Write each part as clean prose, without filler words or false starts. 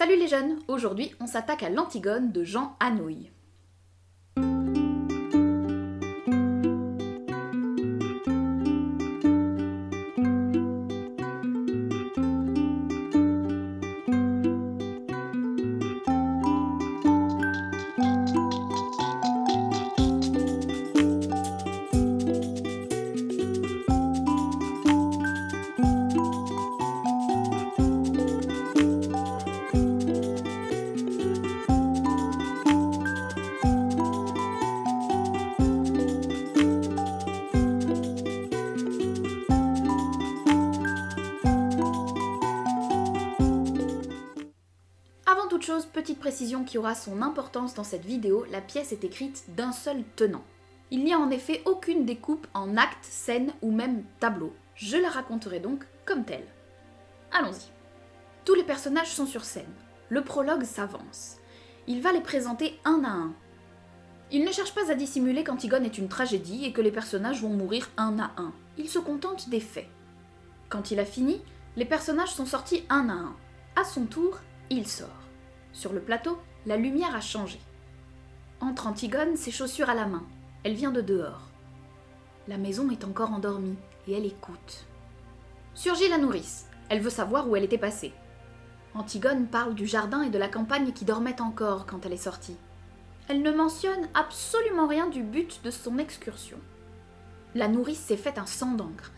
Salut les jeunes, aujourd'hui on s'attaque à l'Antigone de Jean Anouilh. Avant toute chose, petite précision qui aura son importance dans cette vidéo, la pièce est écrite d'un seul tenant. Il n'y a en effet aucune découpe en actes, scènes ou même tableaux. Je la raconterai donc comme telle. Allons-y. Tous les personnages sont sur scène. Le prologue s'avance. Il va les présenter un à un. Il ne cherche pas à dissimuler qu'Antigone est une tragédie et que les personnages vont mourir un à un. Il se contente des faits. Quand il a fini, les personnages sont sortis un à un. À son tour, il sort. Sur le plateau, la lumière a changé. Entre Antigone, ses chaussures à la main. Elle vient de dehors. La maison est encore endormie et elle écoute. Surgit la nourrice. Elle veut savoir où elle était passée. Antigone parle du jardin et de la campagne qui dormaient encore quand elle est sortie. Elle ne mentionne absolument rien du but de son excursion. La nourrice s'est faite un sang d'encre.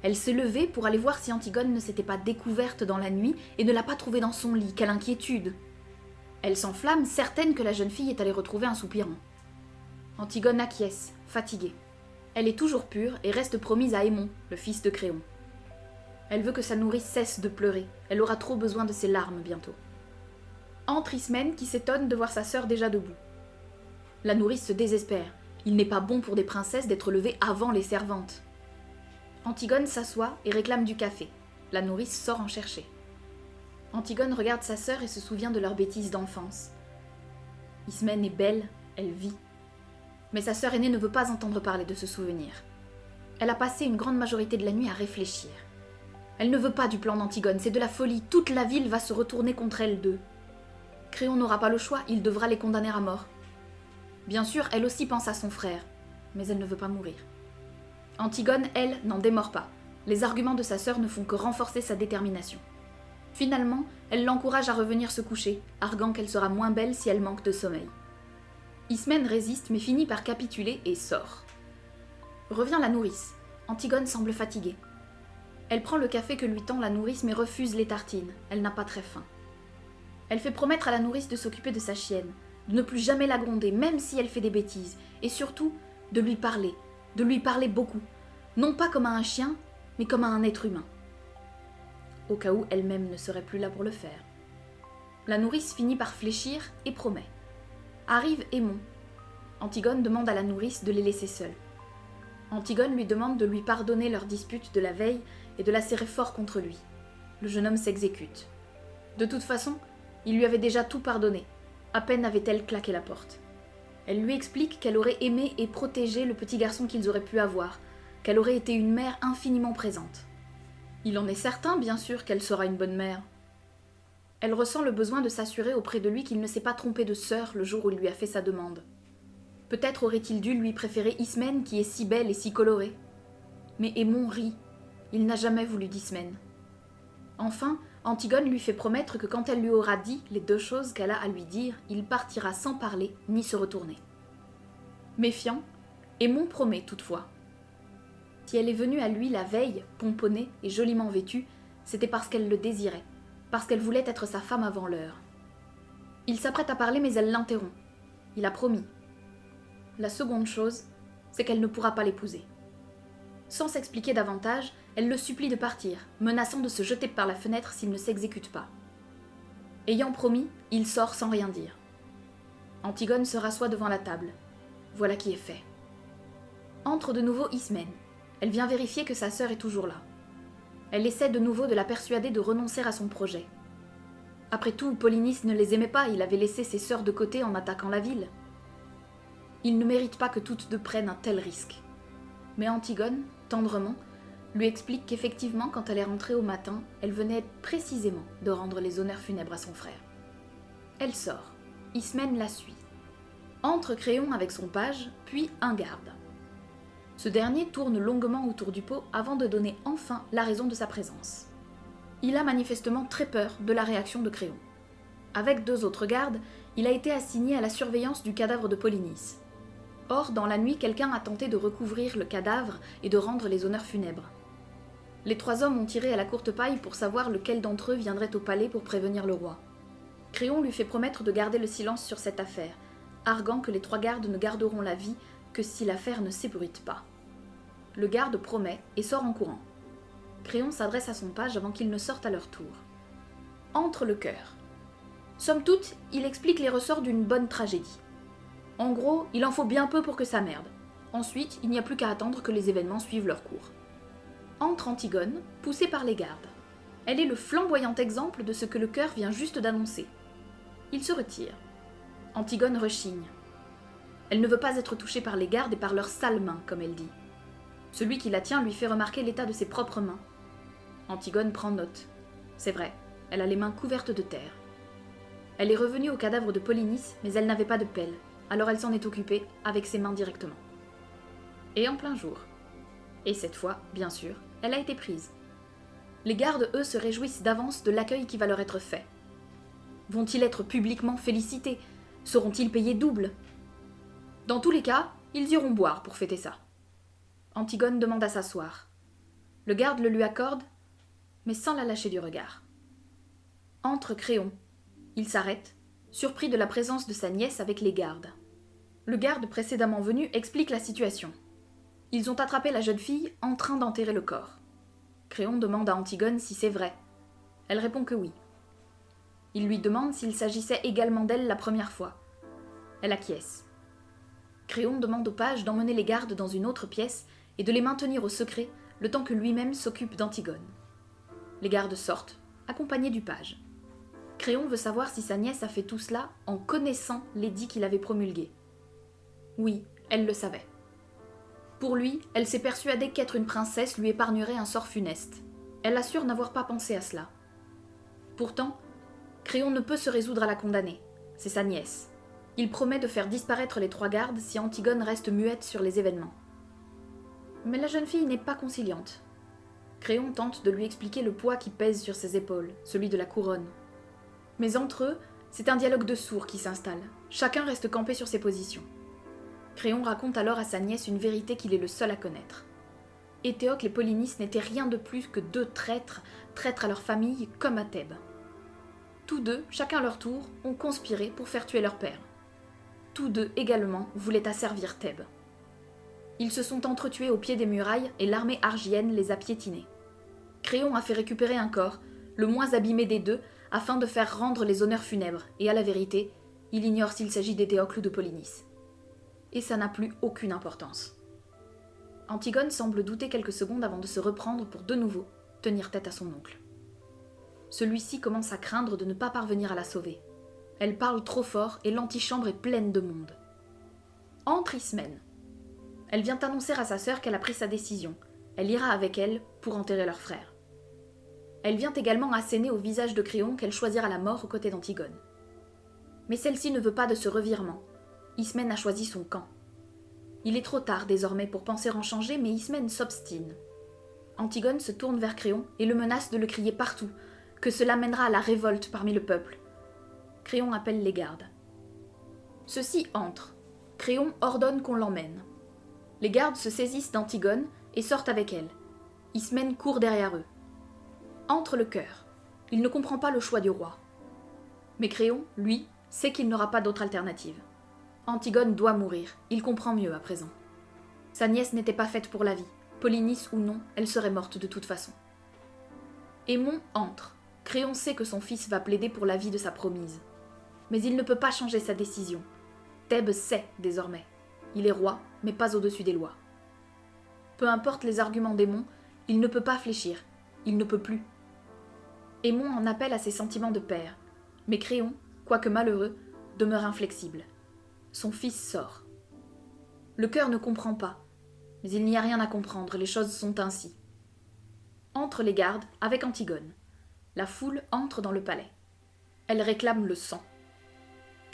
Elle s'est levée pour aller voir si Antigone ne s'était pas découverte dans la nuit et ne l'a pas trouvée dans son lit. Quelle inquiétude! Elle s'enflamme, certaine que la jeune fille est allée retrouver un soupirant. Antigone acquiesce, fatiguée. Elle est toujours pure et reste promise à Aimon, le fils de Créon. Elle veut que sa nourrice cesse de pleurer, elle aura trop besoin de ses larmes bientôt. Entre Ismène qui s'étonne de voir sa sœur déjà debout. La nourrice se désespère, il n'est pas bon pour des princesses d'être levées avant les servantes. Antigone s'assoit et réclame du café. La nourrice sort en chercher. Antigone regarde sa sœur et se souvient de leurs bêtises d'enfance. Ismène est belle, elle vit. Mais sa sœur aînée ne veut pas entendre parler de ce souvenir. Elle a passé une grande majorité de la nuit à réfléchir. Elle ne veut pas du plan d'Antigone, c'est de la folie, toute la ville va se retourner contre elles deux. Créon n'aura pas le choix, il devra les condamner à mort. Bien sûr, elle aussi pense à son frère, mais elle ne veut pas mourir. Antigone, elle, n'en démord pas. Les arguments de sa sœur ne font que renforcer sa détermination. Finalement, elle l'encourage à revenir se coucher, arguant qu'elle sera moins belle si elle manque de sommeil. Ismène résiste mais finit par capituler et sort. Revient la nourrice. Antigone semble fatiguée. Elle prend le café que lui tend la nourrice mais refuse les tartines. Elle n'a pas très faim. Elle fait promettre à la nourrice de s'occuper de sa chienne, de ne plus jamais la gronder, même si elle fait des bêtises, et surtout de lui parler beaucoup, non pas comme à un chien, mais comme à un être humain. Au cas où elle-même ne serait plus là pour le faire. La nourrice finit par fléchir et promet. Arrive Aimon. Antigone demande à la nourrice de les laisser seuls. Antigone lui demande de lui pardonner leur dispute de la veille et de la serrer fort contre lui. Le jeune homme s'exécute. De toute façon, il lui avait déjà tout pardonné. À peine avait-elle claqué la porte. Elle lui explique qu'elle aurait aimé et protégé le petit garçon qu'ils auraient pu avoir, qu'elle aurait été une mère infiniment présente. Il en est certain, bien sûr, qu'elle sera une bonne mère. Elle ressent le besoin de s'assurer auprès de lui qu'il ne s'est pas trompé de sœur le jour où il lui a fait sa demande. Peut-être aurait-il dû lui préférer Ismène qui est si belle et si colorée. Mais Aimon rit. Il n'a jamais voulu d'Ismène. Enfin, Antigone lui fait promettre que quand elle lui aura dit les deux choses qu'elle a à lui dire, il partira sans parler ni se retourner. Méfiant, Aimon promet toutefois. Si elle est venue à lui la veille, pomponnée et joliment vêtue, c'était parce qu'elle le désirait, parce qu'elle voulait être sa femme avant l'heure. Il s'apprête à parler mais elle l'interrompt. Il a promis. La seconde chose, c'est qu'elle ne pourra pas l'épouser. Sans s'expliquer davantage, elle le supplie de partir, menaçant de se jeter par la fenêtre s'il ne s'exécute pas. Ayant promis, il sort sans rien dire. Antigone se rassoit devant la table. Voilà qui est fait. Entre de nouveau Ismène. Elle vient vérifier que sa sœur est toujours là. Elle essaie de nouveau de la persuader de renoncer à son projet. Après tout, Polynice ne les aimait pas, il avait laissé ses sœurs de côté en attaquant la ville. Il ne mérite pas que toutes deux prennent un tel risque. Mais Antigone, tendrement, lui explique qu'effectivement, quand elle est rentrée au matin, elle venait précisément de rendre les honneurs funèbres à son frère. Elle sort. Ismène la suit. Entre Créon avec son page, puis un garde. Ce dernier tourne longuement autour du pot avant de donner enfin la raison de sa présence. Il a manifestement très peur de la réaction de Créon. Avec 2 autres gardes, il a été assigné à la surveillance du cadavre de Polynice. Or, dans la nuit, quelqu'un a tenté de recouvrir le cadavre et de rendre les honneurs funèbres. Les 3 hommes ont tiré à la courte paille pour savoir lequel d'entre eux viendrait au palais pour prévenir le roi. Créon lui fait promettre de garder le silence sur cette affaire, arguant que les 3 gardes ne garderont la vie que si l'affaire ne s'ébruite pas. Le garde promet et sort en courant. Créon s'adresse à son page avant qu'il ne sorte à leur tour. Entre le cœur. Somme toute, il explique les ressorts d'une bonne tragédie. En gros, il en faut bien peu pour que ça merde. Ensuite, il n'y a plus qu'à attendre que les événements suivent leur cours. Entre Antigone, poussée par les gardes. Elle est le flamboyant exemple de ce que le cœur vient juste d'annoncer. Il se retire. Antigone rechigne. Elle ne veut pas être touchée par les gardes et par leurs sales mains, comme elle dit. Celui qui la tient lui fait remarquer l'état de ses propres mains. Antigone prend note. C'est vrai, elle a les mains couvertes de terre. Elle est revenue au cadavre de Polynice, mais elle n'avait pas de pelle, alors elle s'en est occupée avec ses mains directement. Et en plein jour. Et cette fois, bien sûr, elle a été prise. Les gardes, eux, se réjouissent d'avance de l'accueil qui va leur être fait. Vont-ils être publiquement félicités? Seront-ils payés double? Dans tous les cas, ils iront boire pour fêter ça. Antigone demande à s'asseoir. Le garde le lui accorde, mais sans la lâcher du regard. Entre Créon. Il s'arrête, surpris de la présence de sa nièce avec les gardes. Le garde précédemment venu explique la situation. Ils ont attrapé la jeune fille en train d'enterrer le corps. Créon demande à Antigone si c'est vrai. Elle répond que oui. Il lui demande s'il s'agissait également d'elle la première fois. Elle acquiesce. Créon demande au page d'emmener les gardes dans une autre pièce et de les maintenir au secret le temps que lui-même s'occupe d'Antigone. Les gardes sortent, accompagnés du page. Créon veut savoir si sa nièce a fait tout cela en connaissant l'édit qu'il avait promulgué. Oui, elle le savait. Pour lui, elle s'est persuadée qu'être une princesse lui épargnerait un sort funeste. Elle assure n'avoir pas pensé à cela. Pourtant, Créon ne peut se résoudre à la condamner. C'est sa nièce. Il promet de faire disparaître les 3 gardes si Antigone reste muette sur les événements. Mais la jeune fille n'est pas conciliante. Créon tente de lui expliquer le poids qui pèse sur ses épaules, celui de la couronne. Mais entre eux, c'est un dialogue de sourds qui s'installe. Chacun reste campé sur ses positions. Créon raconte alors à sa nièce une vérité qu'il est le seul à connaître. Éthéocle et Polynice n'étaient rien de plus que 2 traîtres, traîtres à leur famille comme à Thèbes. Tous 2, chacun leur tour, ont conspiré pour faire tuer leur père. Tous 2 également voulaient asservir Thèbes. Ils se sont entretués au pied des murailles et l'armée argienne les a piétinés. Créon a fait récupérer un corps, le moins abîmé des 2, afin de faire rendre les honneurs funèbres, et à la vérité, il ignore s'il s'agit d'Éthéocle ou de Polynice. Et ça n'a plus aucune importance. Antigone semble douter quelques secondes avant de se reprendre pour de nouveau tenir tête à son oncle. Celui-ci commence à craindre de ne pas parvenir à la sauver. Elle parle trop fort et l'antichambre est pleine de monde. Entre Ismène. Elle vient annoncer à sa sœur qu'elle a pris sa décision. Elle ira avec elle pour enterrer leur frère. Elle vient également asséner au visage de Créon qu'elle choisira la mort aux côtés d'Antigone. Mais celle-ci ne veut pas de ce revirement. Ismène a choisi son camp. Il est trop tard désormais pour penser en changer, mais Ismène s'obstine. Antigone se tourne vers Créon et le menace de le crier partout, que cela mènera à la révolte parmi le peuple. Créon appelle les gardes. Ceux-ci entrent. Créon ordonne qu'on l'emmène. Les gardes se saisissent d'Antigone et sortent avec elle. Ismène court derrière eux. Entre le cœur. Il ne comprend pas le choix du roi. Mais Créon, lui, sait qu'il n'aura pas d'autre alternative. Antigone doit mourir, il comprend mieux à présent. Sa nièce n'était pas faite pour la vie. Polynice ou non, elle serait morte de toute façon. Aémon entre. Créon sait que son fils va plaider pour la vie de sa promise. Mais il ne peut pas changer sa décision. Thèbes sait désormais. Il est roi, mais pas au-dessus des lois. Peu importe les arguments d'Aémon, il ne peut pas fléchir. Il ne peut plus. Aémon en appelle à ses sentiments de père. Mais Créon, quoique malheureux, demeure inflexible. Son fils sort. Le cœur ne comprend pas. Mais il n'y a rien à comprendre, les choses sont ainsi. Entre les gardes avec Antigone. La foule entre dans le palais. Elle réclame le sang.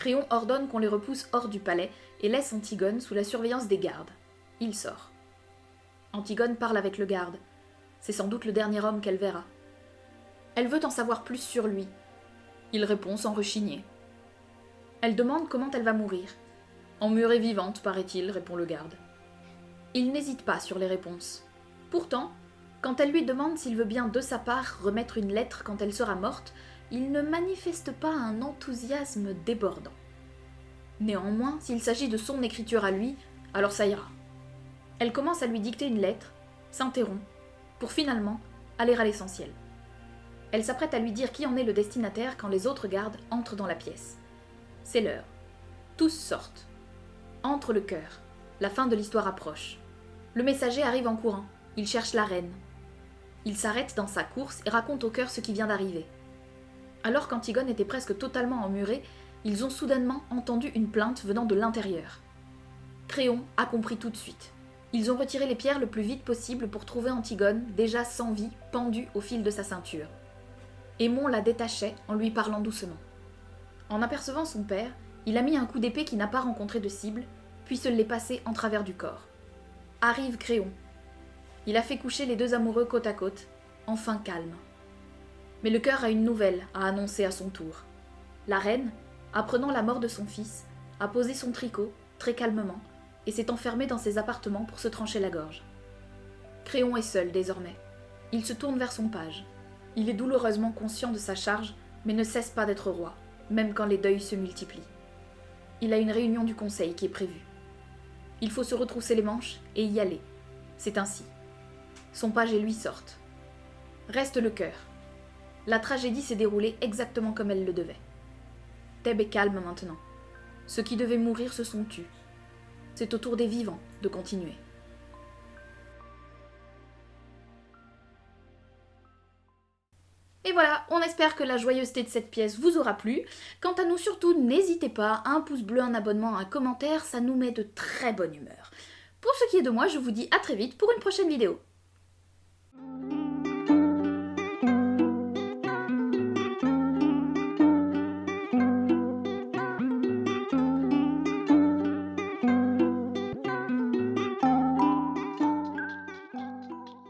Créon ordonne qu'on les repousse hors du palais et laisse Antigone sous la surveillance des gardes. Il sort. Antigone parle avec le garde. C'est sans doute le dernier homme qu'elle verra. Elle veut en savoir plus sur lui. Il répond sans rechigner. Elle demande comment elle va mourir. Emmurée vivante, paraît-il, répond le garde. Il n'hésite pas sur les réponses. Pourtant, quand elle lui demande s'il veut bien de sa part remettre une lettre quand elle sera morte, il ne manifeste pas un enthousiasme débordant. Néanmoins, s'il s'agit de son écriture à lui, alors ça ira. Elle commence à lui dicter une lettre, s'interrompt, pour finalement aller à l'essentiel. Elle s'apprête à lui dire qui en est le destinataire quand les autres gardes entrent dans la pièce. C'est l'heure. Tous sortent. Entre le chœur. La fin de l'histoire approche. Le messager arrive en courant. Il cherche la reine. Il s'arrête dans sa course et raconte au chœur ce qui vient d'arriver. Alors qu'Antigone était presque totalement emmurée, ils ont soudainement entendu une plainte venant de l'intérieur. Créon a compris tout de suite. Ils ont retiré les pierres le plus vite possible pour trouver Antigone, déjà sans vie, pendue au fil de sa ceinture. Aémon la détachait en lui parlant doucement. En apercevant son père, il a mis un coup d'épée qui n'a pas rencontré de cible, puis se l'est passé en travers du corps. Arrive Créon. Il a fait coucher les deux amoureux côte à côte, enfin calme. Mais le chœur a une nouvelle à annoncer à son tour. La reine, apprenant la mort de son fils, a posé son tricot, très calmement, et s'est enfermée dans ses appartements pour se trancher la gorge. Créon est seul désormais. Il se tourne vers son page. Il est douloureusement conscient de sa charge, mais ne cesse pas d'être roi, même quand les deuils se multiplient. Il a une réunion du conseil qui est prévue. Il faut se retrousser les manches et y aller. C'est ainsi. Son page et lui sortent. Reste le chœur. La tragédie s'est déroulée exactement comme elle le devait. Thèbes est calme maintenant. Ceux qui devaient mourir se sont tus. C'est au tour des vivants de continuer. Et voilà, on espère que la joyeuseté de cette pièce vous aura plu. Quant à nous, surtout, n'hésitez pas, un pouce bleu, un abonnement, un commentaire, ça nous met de très bonne humeur. Pour ce qui est de moi, je vous dis à très vite pour une prochaine vidéo.